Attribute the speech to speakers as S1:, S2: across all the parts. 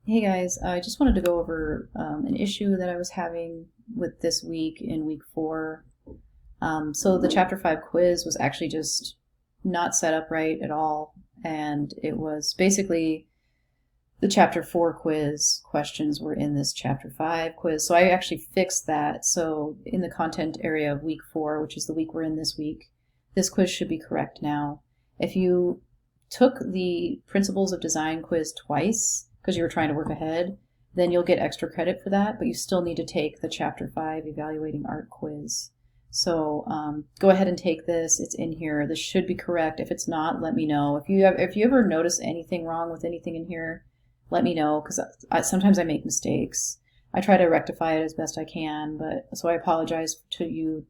S1: Hey guys, I just wanted to go over an issue that I was having with this week in week 4. So the chapter 5 quiz was actually just not set up right at all, and it was basically the chapter 4 quiz questions were in this chapter 5 quiz. So I actually fixed that. So in the content area of week 4, which is the week we're in this week, this quiz should be correct now. If you took the Principles of Design quiz twice because you were trying to work ahead, then you'll get extra credit for that, but you still need to take the chapter 5 Evaluating Art quiz. So go ahead and take this. It's in here. This should be correct. If it's not, let me know. If you ever notice anything wrong with anything in here, let me know, because sometimes I make mistakes. I try to rectify it as best I can, but so I apologize to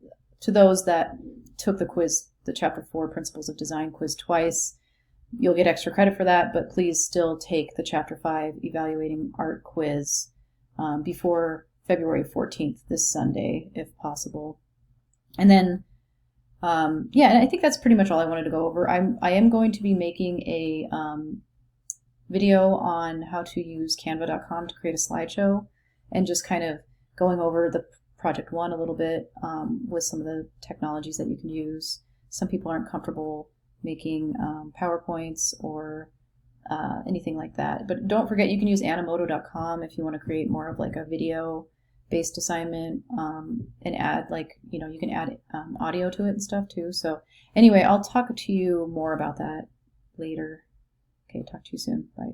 S1: those that took the quiz, the chapter 4 Principles of Design quiz twice. You'll get extra credit for that, but please still take the chapter 5 Evaluating Art quiz before February 14th, this Sunday, if possible. And then yeah, and I think that's pretty much all I wanted to go over. I am going to be making a video on how to use canva.com to create a slideshow, and just kind of going over the project 1 a little bit with some of the technologies that you can use. Some people aren't comfortable making PowerPoints or anything like that. But don't forget, you can use animoto.com if you want to create more of like a video based assignment and add, like, you can add audio to it and stuff too. So anyway, I'll talk to you more about that later. Okay, talk to you soon. Bye.